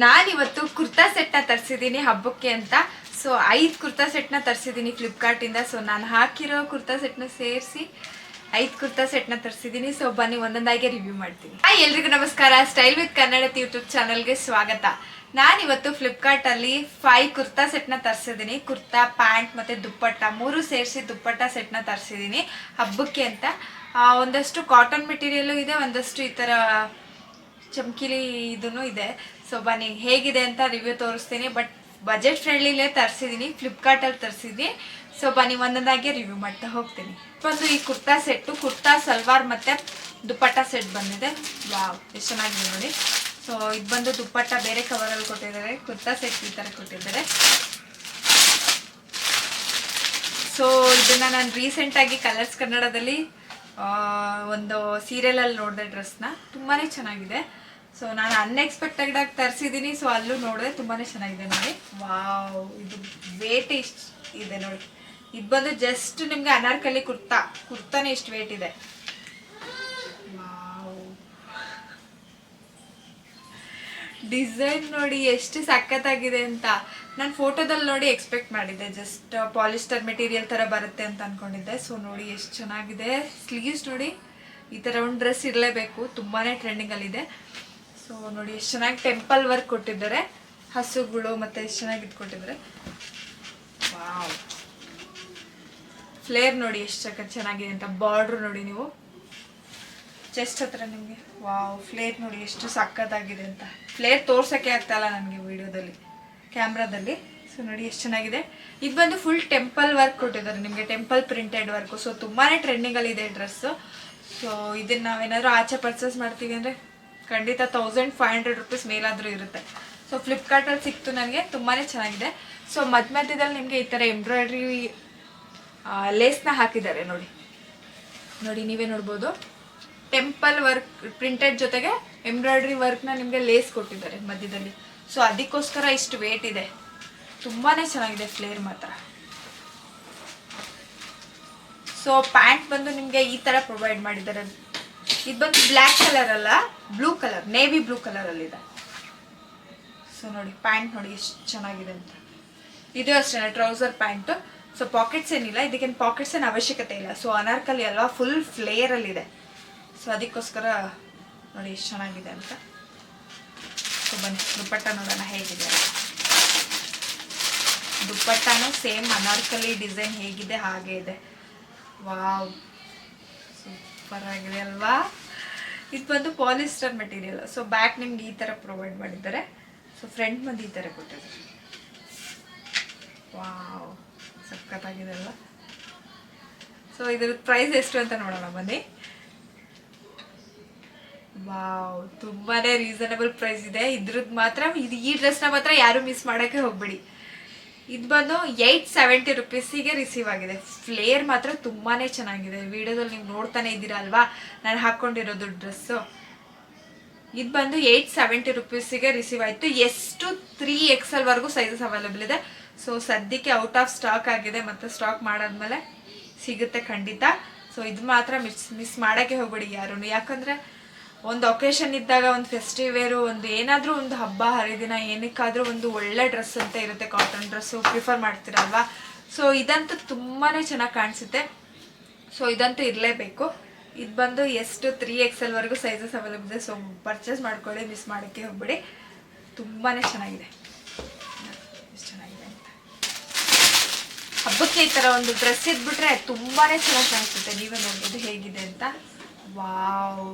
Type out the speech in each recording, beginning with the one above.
ನಾನಿವತ್ತು ಕುರ್ತಾ ಸೆಟ್ನ ತರಿಸಿದ್ದೀನಿ ಹಬ್ಬಕ್ಕೆ ಅಂತ. ಸೊ 5 ಕುರ್ತಾ ಸೆಟ್ನ ತರಿಸಿದ್ದೀನಿ ಫ್ಲಿಪ್ಕಾರ್ಟಿಂದ. ಸೊ ನಾನು ಹಾಕಿರೋ ಕುರ್ತಾ ಸೆಟ್ನ ಸೇರಿಸಿ 5 ಕುರ್ತಾ ಸೆಟ್ನ ತರಿಸಿದ್ದೀನಿ. ಸೊ ಬನ್ನಿ ಒಂದೊಂದಾಗಿ ರಿವ್ಯೂ ಮಾಡ್ತೀನಿ. ಎಲ್ರಿಗೂ ನಮಸ್ಕಾರ, ಸ್ಟೈಲ್ ವಿತ್ ಕನ್ನಡ ಯೂಟ್ಯೂಬ್ ಚಾನಲ್ಗೆ ಸ್ವಾಗತ. ನಾನಿವತ್ತು ಫ್ಲಿಪ್ಕಾರ್ಟಲ್ಲಿ 5 ಕುರ್ತಾ ಸೆಟ್ನ ತರಿಸಿದ್ದೀನಿ. ಕುರ್ತಾ, ಪ್ಯಾಂಟ್ ಮತ್ತು ದುಪ್ಪಟ್ಟ 3 ಸೇರಿಸಿ ದುಪ್ಪಟ್ಟ ಸೆಟ್ನ ತರಿಸಿದ್ದೀನಿ ಹಬ್ಬಕ್ಕೆ ಅಂತ. ಒಂದಷ್ಟು ಕಾಟನ್ ಮೆಟೀರಿಯಲ್ಲು ಇದೆ, ಒಂದಷ್ಟು ಈ ಥರ ಚಮ್ಕಿಲಿ ಇದೂ ಇದೆ. ಸೊ ಬನ್ನಿ ಹೇಗಿದೆ ಅಂತ ರಿವ್ಯೂ ತೋರಿಸ್ತೀನಿ. ಬಟ್ ಬಜೆಟ್ ಫ್ರೆಂಡ್ಲಿಲೇ ತರಿಸಿದ್ದೀನಿ, ಫ್ಲಿಪ್ಕಾರ್ಟಲ್ಲಿ ತರಿಸಿದ್ದೀನಿ. ಸೊ ಬನ್ನಿ ಒಂದೊಂದಾಗಿ ರಿವ್ಯೂ ಮಾಡ್ತಾ ಹೋಗ್ತೀನಿ. ಬಂದು ಈ ಕುರ್ತಾ ಸೆಟ್ಟು, ಕುರ್ತಾ ಸಲ್ವಾರ್ ಮತ್ತು ದುಪ್ಪಟ್ಟ ಸೆಟ್ ಬಂದಿದೆ. ವಾವ್, ಎಷ್ಟು ಚೆನ್ನಾಗಿದೆ ನೋಡಿ. ಸೊ ಇದು ಬಂದು ದುಪ್ಪಟ್ಟ ಬೇರೆ ಕವರಲ್ಲಿ ಕೊಟ್ಟಿದ್ದಾರೆ, ಕುರ್ತಾ ಸೆಟ್ ಈ ಥರ ಕೊಟ್ಟಿದ್ದಾರೆ. ಸೊ ಇದನ್ನು ನಾನು ರೀಸೆಂಟಾಗಿ ಕಲರ್ಸ್ ಕನ್ನಡದಲ್ಲಿ ಒಂದು ಸೀರಿಯಲಲ್ಲಿ ನೋಡಿದೆ ಡ್ರೆಸ್ನ. ತುಂಬಾ ಚೆನ್ನಾಗಿದೆ. ಸೊ ನಾನು ಅನ್ಎಕ್ಸ್ಪೆಕ್ಟೆಡ್ ಆಗಿ ತರಿಸಿದ್ದೀನಿ. ಸೊ ಅಲ್ಲೂ ನೋಡಿದೆ, ತುಂಬಾ ಚೆನ್ನಾಗಿದೆ ನೋಡಿ. ವಾವ್, ಇದು ವೇಟ್ ಇಷ್ಟು ಇದೆ ನೋಡಿ. ಇದು ಬಂದು ಜಸ್ಟ್ ನಿಮಗೆ ಅನಾರ್ಕಲಿ ಕುರ್ತಾನೇ ಇಷ್ಟು ವೇಟ್ ಇದೆ. ವಾವ್, ಡಿಸೈನ್ ನೋಡಿ ಎಷ್ಟು ಸಖತ್ತಾಗಿದೆ ಅಂತ. ನಾನು ಫೋಟೋದಲ್ಲಿ ನೋಡಿ ಎಕ್ಸ್ಪೆಕ್ಟ್ ಮಾಡಿದ್ದೆ, ಜಸ್ಟ್ ಪಾಲಿಸ್ಟರ್ ಮೆಟೀರಿಯಲ್ ಥರ ಬರುತ್ತೆ ಅಂತ ಅಂದ್ಕೊಂಡಿದ್ದೆ. ಸೊ ನೋಡಿ ಎಷ್ಟು ಚೆನ್ನಾಗಿದೆ. ಸ್ಲೀವ್ಸ್ ನೋಡಿ, ಈ ಥರ ಒಂದು ಡ್ರೆಸ್ ಇರಲೇಬೇಕು, ತುಂಬಾ ಟ್ರೆಂಡಿಂಗಲ್ಲಿದೆ. ಸೊ ನೋಡಿ ಎಷ್ಟು ಚೆನ್ನಾಗಿ ಟೆಂಪಲ್ ವರ್ಕ್ ಕೊಟ್ಟಿದ್ದಾರೆ, ಹಸುಗಳು ಮತ್ತು ಎಷ್ಟು ಚೆನ್ನಾಗಿ ಇದು ಕೊಟ್ಟಿದ್ದಾರೆ. ವಾವ್, ಫ್ಲೇರ್ ನೋಡಿ ಎಷ್ಟು ಚೆನ್ನಾಗಿದೆ ಅಂತ. ಬಾರ್ಡ್ರ್ ನೋಡಿ ನೀವು, ಚೆಸ್ಟ್ ಹತ್ರ ನಿಮಗೆ. ವಾವ್, ಫ್ಲೇರ್ ನೋಡಿ ಎಷ್ಟು ಸಕ್ಕತ್ತಾಗಿದೆ ಅಂತ. ಫ್ಲೇರ್ ತೋರ್ಸೋಕ್ಕೆ ಆಗ್ತಾಯಿಲ್ಲ ನನಗೆ ವಿಡಿಯೋದಲ್ಲಿ, ಕ್ಯಾಮ್ರಾದಲ್ಲಿ. ಸೊ ನೋಡಿ ಎಷ್ಟು ಚೆನ್ನಾಗಿದೆ. ಇದು ಬಂದು ಫುಲ್ ಟೆಂಪಲ್ ವರ್ಕ್ ಕೊಟ್ಟಿದ್ದಾರೆ ನಿಮಗೆ, ಟೆಂಪಲ್ ಪ್ರಿಂಟೆಡ್ ವರ್ಕು. ಸೊ ತುಂಬಾ ಟ್ರೆಂಡಿಂಗಲ್ಲಿದೆ ಡ್ರೆಸ್ಸು. ಸೊ ಇದನ್ನು ನಾವೇನಾದರೂ ಆಚೆ ಪರ್ಚೇಸ್ ಮಾಡ್ತೀವಿ ಅಂದರೆ ಖಂಡಿತ 1500 ರುಪೀಸ್ ಮೇಲಾದರೂ ಇರುತ್ತೆ. ಸೊ ಫ್ಲಿಪ್ಕಾರ್ಟಲ್ಲಿ ಸಿಕ್ತು ನನಗೆ, ತುಂಬಾ ಚೆನ್ನಾಗಿದೆ. ಸೊ ಮಧ್ಯದಲ್ಲಿ ನಿಮಗೆ ಈ ಥರ ಎಂಬ್ರಾಯ್ಡ್ರಿ ಲೇಸ್ನ ಹಾಕಿದ್ದಾರೆ ನೋಡಿ. ನೋಡಿ ನೀವೇ ನೋಡ್ಬೋದು, ಟೆಂಪಲ್ ವರ್ಕ್ ಪ್ರಿಂಟೆಡ್ ಜೊತೆಗೆ ಎಂಬ್ರಾಯ್ಡ್ರಿ ವರ್ಕ್ನ ನಿಮಗೆ ಲೇಸ್ ಕೊಟ್ಟಿದ್ದಾರೆ ಮಧ್ಯದಲ್ಲಿ. ಸೊ ಅದಕ್ಕೋಸ್ಕರ ಇಷ್ಟು ವೇಟ್ ಇದೆ. ತುಂಬಾ ಚೆನ್ನಾಗಿದೆ ಫ್ಲೇರ್ ಮಾತ್ರ. ಸೊ ಪ್ಯಾಂಟ್ ಬಂದು ನಿಮಗೆ ಈ ಥರ ಪ್ರೊವೈಡ್ ಮಾಡಿದ್ದಾರೆ. ಇದು ಬಂದು ಬ್ಲ್ಯಾಕ್ ಕಲರ್ ಅಲ್ಲ, ಬ್ಲೂ ಕಲರ್, ನೇವಿ ಬ್ಲೂ ಕಲರಲ್ಲಿದೆ. ಸೊ ನೋಡಿ ಪ್ಯಾಂಟ್ ನೋಡಿ ಎಷ್ಟು ಚೆನ್ನಾಗಿದೆ ಅಂತ. ಇದು ಅಷ್ಟೇ ಟ್ರೌಸರ್ ಪ್ಯಾಂಟು. ಸೊ ಪಾಕೆಟ್ಸ್ ಏನಿಲ್ಲ, ಇದಕ್ಕೇನು ಪಾಕೆಟ್ಸ್ ಏನು ಅವಶ್ಯಕತೆ ಇಲ್ಲ. ಸೊ ಅನಾರ್ಕಲಿ ಅಲ್ವಾ, ಫುಲ್ ಫ್ಲೇರಲ್ಲಿದೆ. ಸೊ ಅದಕ್ಕೋಸ್ಕರ ನೋಡಿ ಎಷ್ಟು ಚೆನ್ನಾಗಿದೆ ಅಂತ. ಸೊ ಬನ್ನಿ ದುಪ್ಪಟ್ಟ ನೋಡೋಣ ಹೇಗಿದೆ. ದುಪ್ಪಟ್ಟನೂ ಸೇಮ್ ಅನಾರ್ಕಲಿ ಡಿಸೈನ್ ಹೇಗಿದೆ ಹಾಗೆ ಇದೆ. ವಾವ್, ಸೂಪರ್ ಆಗಿದೆ ಅಲ್ವಾ. ಇದು ಬಂದು ಪಾಲಿಸ್ಟರ್ ಮೆಟೀರಿಯಲ್. ಸೊ ಬ್ಯಾಕ್ ನಿಮ್ಗೆ ಈ ಥರ ಪ್ರೊವೈಡ್ ಮಾಡಿದ್ದಾರೆ. ಸೊ ಫ್ರಂಟ್ ಬಂದು ಈ ಥರ ಕೊಟ್ಟಿದ್ದಾರೆ. ವಾವ್, ಸಖತ್ತಾಗಿದೆ ಅಲ್ವಾ. ಸೊ ಇದ್ರ ಪ್ರೈಸ್ ಎಷ್ಟು ಅಂತ ನೋಡೋಣ ಬನ್ನಿ. ವಾವ್, ತುಂಬಾ ರೀಸನಬಲ್ ಪ್ರೈಸ್ ಇದೆ. ಇದ್ರದ್ದು ಮಾತ್ರ ಈ ಡ್ರೆಸ್ನ ಮಾತ್ರ ಯಾರು ಮಿಸ್ ಮಾಡೋಕ್ಕೆ ಹೋಗ್ಬೇಡಿ. ಇದು ಬಂದು 870 ರುಪೀಸಿಗೆ ರಿಸೀವ್ ಆಗಿದೆ. ಫ್ಲೇರ್ ಮಾತ್ರ ತುಂಬಾ ಚೆನ್ನಾಗಿದೆ. ವಿಡಿಯೋದಲ್ಲಿ ನೀವು ನೋಡ್ತಾನೆ ಇದ್ದೀರಾ ಅಲ್ವಾ ನಾನು ಹಾಕ್ಕೊಂಡಿರೋದು ಡ್ರೆಸ್ಸು. ಇದು ಬಂದು 870 ರುಪೀಸಿಗೆ ರಿಸೀವ್ ಆಯಿತು. ಎಷ್ಟು 3XL ವರೆಗೂ ಸೈಜಸ್ ಅವೈಲೇಬಲ್ ಇದೆ. ಸೊ ಸದ್ಯಕ್ಕೆ ಔಟ್ ಆಫ್ ಸ್ಟಾಕ್ ಆಗಿದೆ, ಮತ್ತು ಸ್ಟಾಕ್ ಮಾಡಾದ್ಮೇಲೆ ಸಿಗುತ್ತೆ ಖಂಡಿತ. ಸೊ ಇದು ಮಾತ್ರ ಮಿಸ್ ಮಾಡೋಕ್ಕೆ ಹೋಗ್ಬೇಡಿ ಯಾರು. ಯಾಕಂದರೆ ಒಂದು ಒಕೇಶನ್ ಇದ್ದಾಗ, ಒಂದು ಫೆಸ್ಟಿವ್ ವೇರು, ಒಂದು ಏನಾದರೂ ಒಂದು ಹಬ್ಬ ಹರಿದಿನ ಏನಕ್ಕಾದರೂ ಒಂದು ಒಳ್ಳೆ ಡ್ರೆಸ್ ಅಂತ ಇರುತ್ತೆ. ಕಾಟನ್ ಡ್ರೆಸ್ಸು ಪ್ರಿಫರ್ ಮಾಡ್ತೀರಲ್ವಾ. ಸೊ ಇದಂತೂ ತುಂಬಾ ಚೆನ್ನಾಗಿ ಕಾಣಿಸುತ್ತೆ. ಸೊ ಇದಂತೂ ಇರಲೇಬೇಕು. ಇದು ಬಂದು ಎಷ್ಟು 3XL ವರೆಗೂ ಸೈಜಸ್ ಅವೈಲೇಬಲ್ ಇದೆ. ಸೊ ಪರ್ಚೇಸ್ ಮಾಡ್ಕೊಳ್ಳಿ, ಮಿಸ್ ಮಾಡೋಕ್ಕೆ ಹೋಗ್ಬೇಡಿ. ತುಂಬಾ ಚೆನ್ನಾಗಿದೆ, ಎಷ್ಟು ಚೆನ್ನಾಗಿದೆ ಅಂತ. ಹಬ್ಬಕ್ಕೆ ಈ ಥರ ಒಂದು ಡ್ರೆಸ್ ಇದ್ಬಿಟ್ರೆ ತುಂಬಾ ಚೆನ್ನಾಗಿ ಕಾಣಿಸುತ್ತೆ. ನೀವೇ ನೋಡ್ಬೋದು ಹೇಗಿದೆ ಅಂತ. ವಾವ್,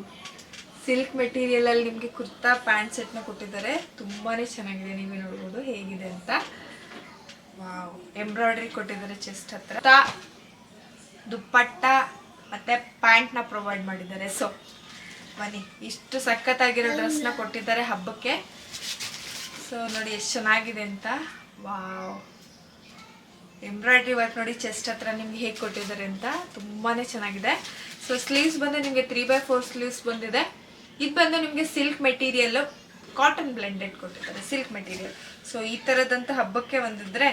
ಸಿಲ್ಕ್ ಮೆಟೀರಿಯಲಲ್ಲಿ ನಿಮಗೆ ಕುರ್ತಾ ಪ್ಯಾಂಟ್ ಸೆಟ್ನ ಕೊಟ್ಟಿದ್ದಾರೆ. ತುಂಬಾ ಚೆನ್ನಾಗಿದೆ, ನೀವೇ ನೋಡ್ಬೋದು ಹೇಗಿದೆ ಅಂತ. ವಾವ್, ಎಂಬ್ರಾಯ್ಡ್ರಿ ಕೊಟ್ಟಿದ್ದಾರೆ ಚೆಸ್ಟ್ ಹತ್ರ. ದುಪ್ಪಟ್ಟ ಮತ್ತು ಪ್ಯಾಂಟ್ನ ಪ್ರೊವೈಡ್ ಮಾಡಿದ್ದಾರೆ. ಸೊ ಬನ್ನಿ, ಇಷ್ಟು ಸಖತ್ತಾಗಿರೋ ಡ್ರೆಸ್ನ ಕೊಟ್ಟಿದ್ದಾರೆ ಹಬ್ಬಕ್ಕೆ. ಸೊ ನೋಡಿ ಎಷ್ಟು ಚೆನ್ನಾಗಿದೆ ಅಂತ. ವಾವ್, ಎಂಬ್ರಾಯ್ಡ್ರಿ ವರ್ಕ್ ನೋಡಿ ಚೆಸ್ಟ್ ಹತ್ರ ನಿಮ್ಗೆ ಹೇಗೆ ಕೊಟ್ಟಿದ್ದಾರೆ ಅಂತ. ತುಂಬಾ ಚೆನ್ನಾಗಿದೆ. ಸೊ ಸ್ಲೀವ್ಸ್ ಬಂದು ನಿಮಗೆ 3/4 ಸ್ಲೀವ್ಸ್ ಬಂದಿದೆ. ಇದು ಬಂದು ನಿಮಗೆ ಸಿಲ್ಕ್ ಮೆಟೀರಿಯಲ್ಲು, ಕಾಟನ್ ಬ್ಲೆಂಡೆಡ್ ಕೊಟ್ಟಿದ್ದಾರೆ ಸಿಲ್ಕ್ ಮೆಟೀರಿಯಲ್. ಸೊ ಈ ಥರದಂಥ ಹಬ್ಬಕ್ಕೆ ಬಂದಿದ್ರೆ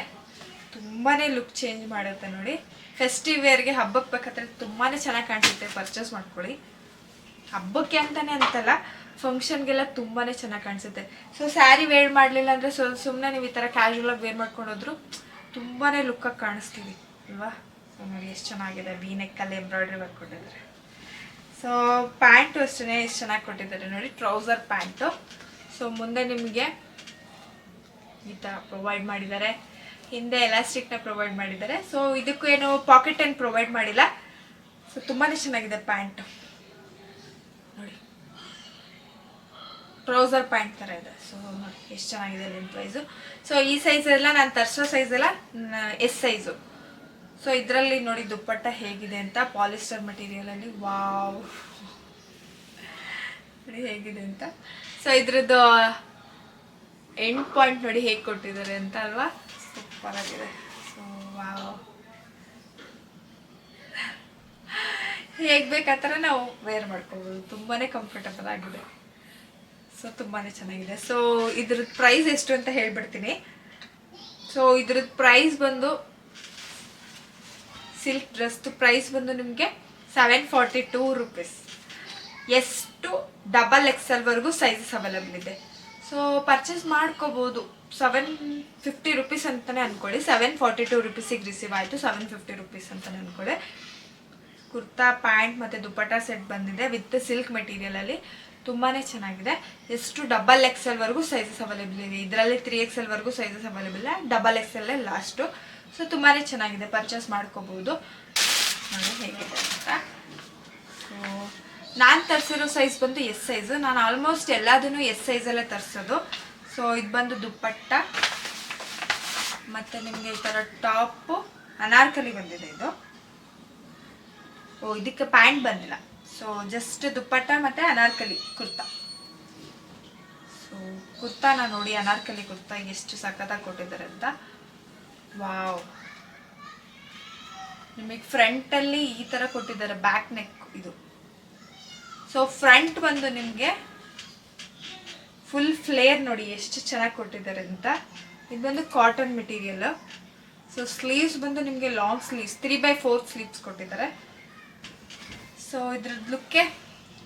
ತುಂಬಾ ಲುಕ್ ಚೇಂಜ್ ಮಾಡುತ್ತೆ ನೋಡಿ. ಫೆಸ್ಟಿವ್ ವೇರ್ಗೆ ಹಬ್ಬಕ್ಕೆ ಬೇಕಾದ್ರೆ ತುಂಬಾ ಚೆನ್ನಾಗಿ ಕಾಣಿಸುತ್ತೆ. ಪರ್ಚೇಸ್ ಮಾಡ್ಕೊಳ್ಳಿ. ಹಬ್ಬಕ್ಕೆ ಅಂತಲೇ ಅಂತಲ್ಲ, ಫಂಕ್ಷನ್ಗೆಲ್ಲ ತುಂಬಾ ಚೆನ್ನಾಗಿ ಕಾಣಿಸುತ್ತೆ. ಸೊ ಸ್ಯಾರಿ ವೇರ್ ಮಾಡಲಿಲ್ಲ ಅಂದರೆ ಸುಮ್ಮನೆ ನೀವು ಈ ಥರ ಕ್ಯಾಶುವಲಾಗಿ ವೇರ್ ಮಾಡ್ಕೊಂಡೋದ್ರು ತುಂಬಾ ಲುಕ್ಕಾಗಿ ಕಾಣಿಸ್ತೀವಿ ಅಲ್ವಾ. ಸೊ ನೋಡಿ ಎಷ್ಟು ಚೆನ್ನಾಗಿದೆ, ವಿ ನೆಕ್ಕಲ್ಲಿ ಎಂಬ್ರಾಯ್ಡ್ರಿ ವರ್ಕ್ ಕೊಟ್ಟಿದ್ದಾರೆ. ಸೊ ಪ್ಯಾಂಟು ಅಷ್ಟೇ ಎಷ್ಟು ಚೆನ್ನಾಗಿ ಕೊಟ್ಟಿದ್ದಾರೆ ನೋಡಿ, ಟ್ರೌಸರ್ ಪ್ಯಾಂಟು. ಸೊ ಮುಂದೆ ನಿಮಗೆ ಈ ಥರ ಪ್ರೊವೈಡ್ ಮಾಡಿದ್ದಾರೆ, ಹಿಂದೆ ಎಲಾಸ್ಟಿಕ್ನ ಪ್ರೊವೈಡ್ ಮಾಡಿದ್ದಾರೆ. ಸೊ ಇದಕ್ಕೂ ಏನು ಪಾಕೆಟ್ ಏನು ಪ್ರೊವೈಡ್ ಮಾಡಿಲ್ಲ. ಸೊ ತುಂಬಾ ಚೆನ್ನಾಗಿದೆ ಪ್ಯಾಂಟು ನೋಡಿ, ಟ್ರೌಸರ್ ಪ್ಯಾಂಟ್ ಥರ ಇದೆ. ಸೊ ನೋಡಿ ಎಷ್ಟು ಚೆನ್ನಾಗಿದೆ ಲೆಂತ್ ವೈಸು. ಸೊ ಈ ಸೈಜ್ ಎಲ್ಲ ನಾನು ತರಿಸೋ ಸೈಜ್ ಎಲ್ಲ ಎಸ್ ಸೈಜು. ಸೊ ಇದರಲ್ಲಿ ನೋಡಿ ದುಪ್ಪಟ್ಟ ಹೇಗಿದೆ ಅಂತ, ಪಾಲಿಸ್ಟರ್ ಮೆಟೀರಿಯಲಲ್ಲಿ. ವಾವ್ ನೋಡಿ ಹೇಗಿದೆ ಅಂತ. ಸೊ ಇದ್ರದ್ದು ಎಂಡ್ ಪಾಯಿಂಟ್ ನೋಡಿ ಹೇಗೆ ಕೊಟ್ಟಿದ್ದಾರೆ ಅಂತ ಅಲ್ವಾ, ಸೂಪರ್ ಆಗಿದೆ. ಸೊ ವಾವ್, ಹೇಗೆ ಬೇಕು ಆ ಥರ ನಾವು ವೇರ್ ಮಾಡ್ಕೋಬೋದು, ತುಂಬಾ ಕಂಫರ್ಟಬಲ್ ಆಗಿದೆ. ಸೊ ತುಂಬಾ ಚೆನ್ನಾಗಿದೆ. ಸೊ ಇದ್ರದ್ದು ಪ್ರೈಸ್ ಎಷ್ಟು ಅಂತ ಹೇಳ್ಬಿಡ್ತೀನಿ. ಸೊ ಇದ್ರದ್ದು ಪ್ರೈಸ್ ಬಂದು, ಸಿಲ್ಕ್ ಡ್ರೆಸ್ದು ಪ್ರೈಸ್ ಬಂದು ನಿಮಗೆ 742 ರೂಪೀಸ್. ಎಷ್ಟು XXL ವರೆಗೂ ಸೈಜಸ್ ಅವೈಲೇಬಲ್ ಇದೆ. ಸೊ ಪರ್ಚೇಸ್ ಮಾಡ್ಕೋಬೋದು. 750 ರೂಪೀಸ್ ಅಂತಲೇ ಅಂದ್ಕೊಳ್ಳಿ. 742 ರೂಪೀಸಿಗೆ ರಿಸೀವ್ ಆಯಿತು, 750 ರೂಪೀಸ್ ಅಂತಲೇ ಅಂದ್ಕೊಳ್ಳಿ. ಕುರ್ತಾ ಪ್ಯಾಂಟ್ ಮತ್ತು ದುಪ್ಪಟ್ಟ ಸೆಟ್ ಬಂದಿದೆ ವಿತ್ ಸಿಲ್ಕ್ ಮೆಟೀರಿಯಲಲ್ಲಿ, ತುಂಬಾ ಚೆನ್ನಾಗಿದೆ. ಎಷ್ಟು XXL ವರೆಗೂ ಸೈಜಸ್ ಅವೈಲೇಬಲ್ ಇದೆ. ಇದರಲ್ಲಿ 3XL ವರೆಗೂ ಸೈಜಸ್ ಅವೈಲೇಬಲ್ ಇಲ್ಲ, XXL ಲಾಸ್ಟು. ಸೊ ತುಂಬಾ ಚೆನ್ನಾಗಿದೆ, ಪರ್ಚೇಸ್ ಮಾಡ್ಕೋಬೋದು. ನೋಡಿ ಹೇಗಿದೆ ಅಂತ. ಸೊ ನಾನು ತರಿಸಿರೋ ಸೈಜ್ ಬಂದು ಎಸ್ ಸೈಜು. ನಾನು ಆಲ್ಮೋಸ್ಟ್ ಎಲ್ಲದನ್ನು ಎಸ್ ಸೈಜಲ್ಲೇ ತರಿಸೋದು. ಸೊ ಇದು ಬಂದು ದುಪ್ಪಟ್ಟ ಮತ್ತು ನಿಮಗೆ ಈ ಥರ ಟಾಪು ಅನಾರ್ಕಲಿ ಬಂದಿದೆ ಇದು. ಇದಕ್ಕೆ ಪ್ಯಾಂಟ್ ಬಂದಿಲ್ಲ. ಸೊ ಜಸ್ಟ್ ದುಪ್ಪಟ್ಟ ಮತ್ತು ಅನಾರ್ಕಲಿ ಕುರ್ತಾ. ಸೊ ಕುರ್ತಾನ ನೋಡಿ, ಅನಾರ್ಕಲಿ ಕುರ್ತಾ ಎಷ್ಟು ಸಖತ್ತಾಗಿ ಕೊಟ್ಟಿದ್ದಾರೆ ಅಂತ. ವಾವ್, ನಿಮಗೆ ಫ್ರಂಟಲ್ಲಿ ಈ ಥರ ಕೊಟ್ಟಿದ್ದಾರೆ, ಬ್ಯಾಕ್ ನೆಕ್ ಇದು. ಸೊ ಫ್ರಂಟ್ ಬಂದು ನಿಮಗೆ ಫುಲ್ ಫ್ಲೇರ್ ನೋಡಿ ಎಷ್ಟು ಚೆನ್ನಾಗಿ ಕೊಟ್ಟಿದ್ದಾರೆ ಅಂತ. ಇದು ಬಂದು ಕಾಟನ್ ಮೆಟೀರಿಯಲ್. ಸೊ ಸ್ಲೀವ್ಸ್ ಬಂದು ನಿಮಗೆ ಲಾಂಗ್ ಸ್ಲೀವ್ಸ್, 3/4 ಸ್ಲೀವ್ಸ್ ಕೊಟ್ಟಿದ್ದಾರೆ. ಸೊ ಇದ್ರದ್ದು ಲುಕ್ಕೆ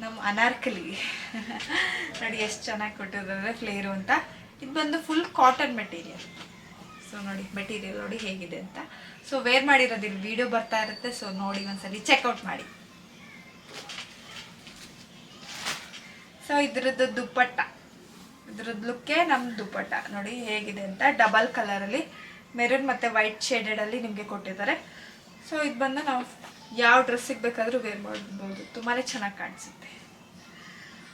ನಮ್ಮ ಅನಾರ್ಕಲಿ ನೋಡಿ ಎಷ್ಟು ಚೆನ್ನಾಗಿ ಕೊಟ್ಟಿದ್ದಾರೆ ಫ್ಲೇರು ಅಂತ. ಇದು ಬಂದು ಫುಲ್ ಕಾಟನ್ ಮೆಟೀರಿಯಲ್. ಸೊ ನೋಡಿ ಮೆಟೀರಿಯಲ್ ನೋಡಿ ಹೇಗಿದೆ ಅಂತ. ಸೊ ವೇರ್ ಮಾಡಿರೋದು ಇಲ್ಲಿ ವಿಡಿಯೋ ಬರ್ತಾ ಇರುತ್ತೆ. ಸೊ ನೋಡಿ ಒಂದ್ಸಲಿ ಚೆಕ್ಔಟ್ ಮಾಡಿ. ಸೊ ಇದ್ರದ್ದು ದುಪ್ಪಟ್ಟ, ಇದ್ರದ್ದು ಲುಕ್ಕೆ ನಮ್ಮ ದುಪ್ಪಟ್ಟ ನೋಡಿ ಹೇಗಿದೆ ಅಂತ. ಡಬಲ್ ಕಲರಲ್ಲಿ ಮೆರೂನ್ ಮತ್ತು ವೈಟ್ ಶೇಡೆಡಲ್ಲಿ ನಿಮಗೆ ಕೊಟ್ಟಿದ್ದಾರೆ. ಸೊ ಇದು ಬಂದು ನಾವು ಯಾವ ಡ್ರೆಸ್ಸಿಗೆ ಬೇಕಾದರೂ ವೇರ್ ಮಾಡ್ಬೋದು, ತುಂಬಾ ಚೆನ್ನಾಗಿ ಕಾಣಿಸುತ್ತೆ.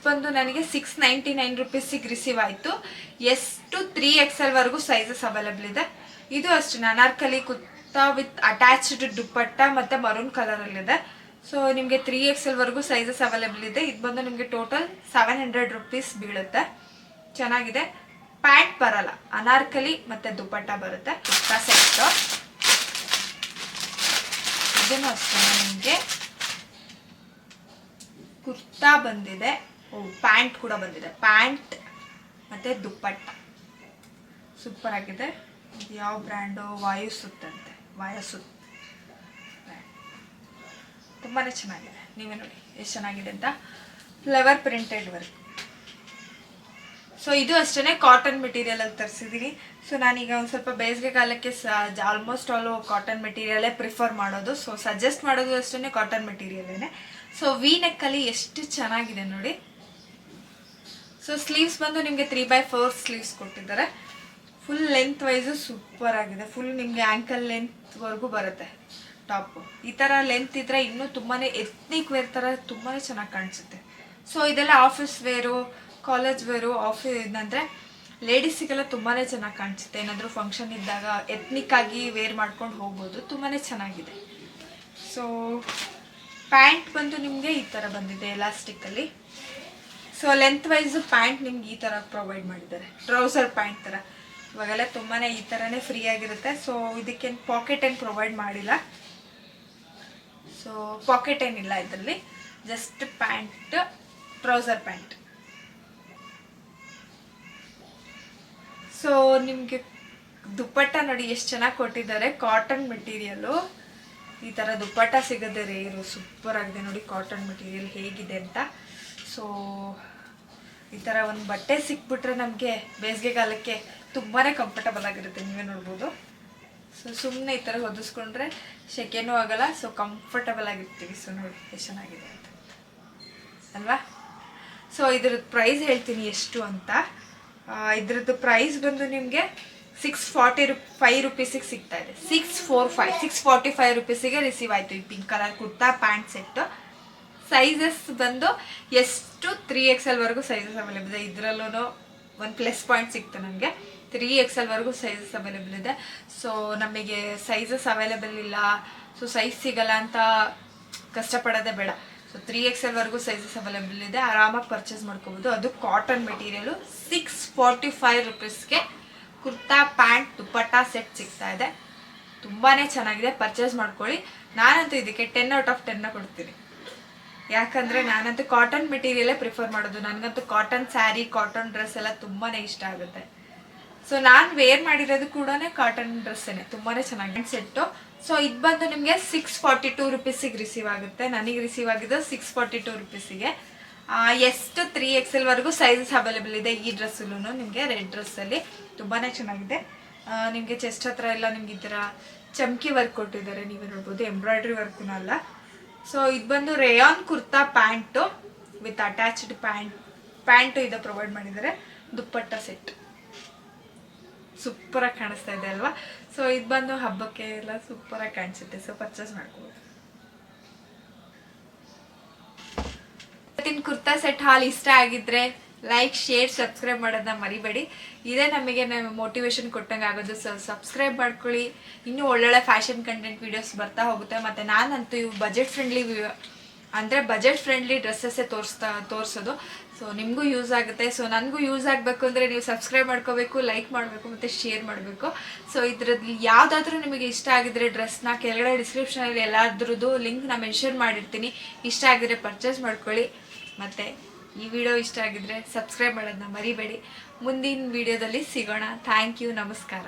ಬಂದು ನನಗೆ 699 ರೂಪೀಸಿಗೆ ರಿಸೀವ್ ಆಯಿತು. ಎಷ್ಟು 3XL ವರೆಗೂ ಸೈಜಸ್ ಅವೈಲೇಬಲ್ ಇದೆ. ಇದು ಅಷ್ಟೇ ಅನಾರ್ಕಲಿ ಕುರ್ತಾ ವಿತ್ ಅಟ್ಯಾಚ್ಡ್ ದುಪ್ಪಟ್ಟ ಮತ್ತು ಮರೂನ್ ಕಲರಲ್ಲಿದೆ. ಸೊ ನಿಮಗೆ 3XL ವರೆಗೂ ಸೈಜಸ್ ಅವೈಲೇಬಲ್ ಇದೆ. ಇದು ಬಂದು ನಿಮಗೆ ಟೋಟಲ್ 700 ರೂಪೀಸ್ ಬೀಳುತ್ತೆ. ಚೆನ್ನಾಗಿದೆ. ಪ್ಯಾಂಟ್ ಬರಲ್ಲ, ಅನಾರ್ಕಲಿ ಮತ್ತು ದುಪ್ಪಟ್ಟ ಬರುತ್ತೆ. ಕುರ್ತಾ ಸೆಟ್ಟು ಇದನ್ನು ಅಷ್ಟೇ ನಿಮಗೆ ಕುರ್ತಾ ಬಂದಿದೆ, ಪ್ಯಾಂಟ್ ಕೂಡ ಬಂದಿದೆ. ಪ್ಯಾಂಟ್ ಮತ್ತು ದುಪ್ಪಟ್ಟ ಸೂಪರ್ ಆಗಿದೆ. ಇದು ಯಾವ ಬ್ರ್ಯಾಂಡು? ವಾಯುಸುತ್ ಅಂತೆ, ವಾಯುಸುತ್. ತುಂಬಾ ಚೆನ್ನಾಗಿದೆ, ನೀವೇ ನೋಡಿ ಎಷ್ಟು ಚೆನ್ನಾಗಿದೆ ಅಂತ. Flower printed work. ಸೊ ಇದು ಅಷ್ಟೇ ಕಾಟನ್ ಮೆಟೀರಿಯಲಲ್ಲಿ ತರಿಸಿದ್ದೀನಿ. ಸೊ ನಾನೀಗ ಒಂದು ಸ್ವಲ್ಪ ಬೇಸಿಗೆ ಕಾಲಕ್ಕೆ ಆಲ್ಮೋಸ್ಟ್ ಆಲು ಕಾಟನ್ ಮೆಟೀರಿಯಲೇ ಪ್ರಿಫರ್ ಮಾಡೋದು. ಸೊ ಸಜೆಸ್ಟ್ ಮಾಡೋದು ಅಷ್ಟೇ ಕಾಟನ್ ಮೆಟೀರಿಯಲೇ. ಸೊ ವಿ ನೆಕ್ಕಲ್ಲಿ ಎಷ್ಟು ಚೆನ್ನಾಗಿದೆ ನೋಡಿ. ಸೊ ಸ್ಲೀವ್ಸ್ ಬಂದು ನಿಮಗೆ 3/4 ಸ್ಲೀವ್ಸ್ ಕೊಟ್ಟಿದ್ದಾರೆ. ಫುಲ್ ಲೆಂತ್ ವೈಸು ಸೂಪರ್ ಆಗಿದೆ. ಫುಲ್ ನಿಮಗೆ ಆ್ಯಂಕಲ್ ಲೆಂತ್ವರೆಗೂ ಬರುತ್ತೆ ಟಾಪು. ಈ ಥರ ಲೆಂತ್ ಇದ್ದರೆ ಇನ್ನೂ ತುಂಬಾ ಎತ್ನಿಕ್ ವೇರ್ ಥರ ತುಂಬಾ ಚೆನ್ನಾಗಿ ಕಾಣಿಸುತ್ತೆ. ಸೊ ಇದೆಲ್ಲ ಆಫೀಸ್ ವೇರು, ಕಾಲೇಜ್ ವೇರು, ಅಂದರೆ ಲೇಡೀಸಿಗೆಲ್ಲ ತುಂಬಾ ಚೆನ್ನಾಗಿ ಕಾಣಿಸುತ್ತೆ. ಏನಾದರೂ ಫಂಕ್ಷನ್ ಇದ್ದಾಗ ಎತ್ನಿಕ್ ಆಗಿ ವೇರ್ ಮಾಡ್ಕೊಂಡು ಹೋಗ್ಬೋದು, ತುಂಬಾ ಚೆನ್ನಾಗಿದೆ. ಸೊ ಪ್ಯಾಂಟ್ ಬಂದು ನಿಮಗೆ ಈ ಥರ ಬಂದಿದೆ ಎಲಾಸ್ಟಿಕ್ಕಲ್ಲಿ. ಸೊ ಲೆಂತ್ ವೈಸು ಪ್ಯಾಂಟ್ ನಿಮ್ಗೆ ಈ ಥರ ಪ್ರೊವೈಡ್ ಮಾಡಿದ್ದಾರೆ, ಟ್ರೌಸರ್ ಪ್ಯಾಂಟ್ ಥರ. ಇವಾಗೆಲ್ಲ ತುಂಬಾ ಈ ಥರನೇ ಫ್ರೀ ಆಗಿರುತ್ತೆ. ಸೊ ಇದಕ್ಕೇನು ಪಾಕೆಟ್ ಏನು ಪ್ರೊವೈಡ್ ಮಾಡಿಲ್ಲ. ಸೊ ಪಾಕೆಟ್ ಏನಿಲ್ಲ ಇದರಲ್ಲಿ, just pant, trouser pant. So ನಿಮಗೆ ದುಪ್ಪಟ್ಟ ನೋಡಿ ಎಷ್ಟು ಚೆನ್ನಾಗಿ ಕೊಟ್ಟಿದ್ದಾರೆ. ಕಾಟನ್ ಮೆಟೀರಿಯಲ್ಲು, ಈ ಥರ ದುಪ್ಪಟ್ಟ ಸಿಗೋದೇ ರೇರು. ಸೂಪರ್ ಆಗಿದೆ ನೋಡಿ ಕಾಟನ್ ಮೆಟೀರಿಯಲ್ ಹೇಗಿದೆ ಅಂತ. ಸೊ ಈ ಥರ ಒಂದು ಬಟ್ಟೆ ಸಿಕ್ಬಿಟ್ರೆ ನಮಗೆ ಬೇಸಿಗೆಗಾಲಕ್ಕೆ ತುಂಬಾ ಕಂಫರ್ಟಬಲ್ ಆಗಿರುತ್ತೆ, ನೀವೇ ನೋಡ್ಬೋದು. ಸೊ ಸುಮ್ಮನೆ ಈ ಥರ ಹೊದಿಸ್ಕೊಂಡ್ರೆ ಸೆಕೆನೂ ಆಗಲ್ಲ, ಸೊ ಕಂಫರ್ಟಬಲ್ ಆಗಿರ್ತೀವಿ. ಸೊ ನೋಡಿ ಎಷ್ಟು ಚೆನ್ನಾಗಿದೆ ಅಂತ ಅಲ್ವಾ. ಸೊ ಇದ್ರದ್ದು ಪ್ರೈಸ್ ಹೇಳ್ತೀನಿ ಎಷ್ಟು ಅಂತ. ಇದ್ರದ್ದು ಪ್ರೈಸ್ ಬಂದು ನಿಮಗೆ 645 ರುಪೀಸಿಗೆ ಸಿಗ್ತಾ ಇದೆ. 645 ರುಪೀಸಿಗೆ ರಿಸೀವ್ ಆಯಿತು ಈ pink colour kurta pant set. Sizes ಬಂದು ಎಷ್ಟು 3XL ವರೆಗೂ ಸೈಜಸ್ ಅವೈಲೇಬಲ್ ಇದೆ. ಇದರಲ್ಲೂ ಒಂದು ಪ್ಲಸ್ ಪಾಯಿಂಟ್ ಸಿಕ್ತು ನನಗೆ, 3XL ವರೆಗೂ ಸೈಜಸ್ ಅವೈಲೇಬಲ್ ಇದೆ. ಸೊ ನಮಗೆ ಸೈಜಸ್ ಅವೈಲೇಬಲ್ ಇಲ್ಲ, ಸೊ ಸೈಜ್ ಸಿಗಲ್ಲ ಅಂತ ಕಷ್ಟಪಡೋದೇ ಬೇಡ. ಸೊ 3XL ವರೆಗೂ ಸೈಜಸ್ ಅವೈಲೇಬಲ್ ಇದೆ, ಆರಾಮಾಗಿ ಪರ್ಚೇಸ್ ಮಾಡ್ಕೋಬೋದು. ಅದು ಕಾಟನ್ ಮೆಟೀರಿಯಲು. 645 ರುಪೀಸ್ಗೆ ಕುರ್ತಾ ಪ್ಯಾಂಟ್ ದುಪ್ಪಟ್ಟ ಸೆಟ್ ಸಿಗ್ತಾ ಇದೆ. ತುಂಬಾ ಚೆನ್ನಾಗಿದೆ, ಪರ್ಚೇಸ್ ಮಾಡ್ಕೊಳ್ಳಿ. ನಾನಂತೂ ಇದಕ್ಕೆ 10 ಔಟ್ ಆಫ್ 10 ಕೊಡ್ತೀನಿ. ಯಾಕಂದರೆ ನಾನಂತೂ ಕಾಟನ್ ಮೆಟೀರಿಯಲೇ ಪ್ರಿಫರ್ ಮಾಡೋದು. ನನಗಂತೂ ಕಾಟನ್ ಸ್ಯಾರಿ, ಕಾಟನ್ ಡ್ರೆಸ್ ಎಲ್ಲ ತುಂಬಾ ಇಷ್ಟ ಆಗುತ್ತೆ. ಸೊ ನಾನು ವೇರ್ ಮಾಡಿರೋದು ಕೂಡ ಕಾಟನ್ ಡ್ರೆಸ್ಸೇ, ತುಂಬಾ ಚೆನ್ನಾಗಿದೆ ಸೆಟ್ಟು. ಸೊ ಇದು ಬಂದು ನಿಮಗೆ 642 ರುಪೀಸಿಗೆ ರಿಸೀವ್ ಆಗುತ್ತೆ. ನನಗೆ ರಿಸೀವ್ ಆಗಿದ್ದು 642 ರುಪೀಸಿಗೆ. ಎಷ್ಟು 3XL ವರೆಗೂ ಸೈಜಸ್ ಅವೈಲೇಬಲ್ ಇದೆ ಈ ಡ್ರೆಸ್ಸಲ್ಲೂ. ನಿಮಗೆ ರೆಡ್ ಡ್ರೆಸ್ಸಲ್ಲಿ ತುಂಬಾ ಚೆನ್ನಾಗಿದೆ. ನಿಮಗೆ ಚೆಸ್ಟ್ ಹತ್ರ ಎಲ್ಲ ನಿಮ್ಗೆ ಈ ಥರ ಚಮ್ಕಿ ವರ್ಕ್ ಕೊಟ್ಟಿದ್ದಾರೆ, ನೀವೇ ನೋಡ್ಬೋದು, ಎಂಬ್ರಾಯ್ಡ್ರಿ ವರ್ಕೂ ಅಲ್ಲ. ಸೊ ಇದು ಬಂದು rayon kurta pant with attached pant ಇದು ಪ್ರೊವೈಡ್ ಮಾಡಿದ್ದಾರೆ. ದುಪ್ಪಟ್ಟ ಸೆಟ್ ಸೂಪರಾಗಿ ಕಾಣಿಸ್ತಾ ಇದೆ ಅಲ್ವಾ. ಸೊ ಇದು ಬಂದು ಹಬ್ಬಕ್ಕೆ ಎಲ್ಲ ಸೂಪರಾಗಿ ಕಾಣಿಸುತ್ತೆ. ಸೊ ಪರ್ಚೇಸ್ ಮಾಡ್ಕೋಬೋದು. ಇವತ್ತಿನ ಕುರ್ತಾ ಸೆಟ್ ಹಾಲ್ ಇಷ್ಟ ಆಗಿದ್ರೆ ಲೈಕ್, ಶೇರ್, ಸಬ್ಸ್ಕ್ರೈಬ್ ಮಾಡೋದನ್ನ ಮರಿಬೇಡಿ. ಇದೇ ನಮಗೆ ಮೋಟಿವೇಶನ್ ಕೊಟ್ಟಂಗೆ ಆಗೋದು. ಸೊ ಸಬ್ಸ್ಕ್ರೈಬ್ ಮಾಡ್ಕೊಳ್ಳಿ. ಇನ್ನೂ ಒಳ್ಳೊಳ್ಳೆ ಫ್ಯಾಷನ್ ಕಂಟೆಂಟ್ ವೀಡಿಯೋಸ್ ಬರ್ತಾ ಹೋಗುತ್ತೆ. ಮತ್ತು ನಾನಂತೂ ಇವು ಬಜೆಟ್ ಫ್ರೆಂಡ್ಲಿ ಡ್ರೆಸ್ಸಸ್ಸೇ ತೋರಿಸೋದು. ಸೊ ನಿಮಗೂ ಯೂಸ್ ಆಗುತ್ತೆ. ಸೊ ನನಗೂ ಯೂಸ್ ಆಗಬೇಕು ಅಂದರೆ ನೀವು ಸಬ್ಸ್ಕ್ರೈಬ್ ಮಾಡ್ಕೋಬೇಕು, ಲೈಕ್ ಮಾಡಬೇಕು ಮತ್ತು ಶೇರ್ ಮಾಡಬೇಕು. ಸೊ ಇದರಲ್ಲಿ ಯಾವುದಾದ್ರೂ ನಿಮಗೆ ಇಷ್ಟ ಆಗಿದ್ರೆ ಡ್ರೆಸ್ನ ಕೆಳಗಡೆ ಡಿಸ್ಕ್ರಿಪ್ಷನಲ್ಲಿ ಎಲ್ಲಾದ್ರದ್ದು ಲಿಂಕ್ನ ಮೆನ್ಷನ್ ಮಾಡಿರ್ತೀನಿ. ಇಷ್ಟ ಆಗಿದ್ರೆ ಪರ್ಚೇಸ್ ಮಾಡ್ಕೊಳ್ಳಿ. ಮತ್ತು ಈ ವಿಡಿಯೋ ಇಷ್ಟ ಆಗಿದ್ರೆ ಸಬ್ಸ್ಕ್ರೈಬ್ ಮಾಡೋದನ್ನ ಮರಿಬೇಡಿ. ಮುಂದಿನ ವಿಡಿಯೋದಲ್ಲಿ ಸಿಗೋಣ. ಥ್ಯಾಂಕ್ ಯು, ನಮಸ್ಕಾರ.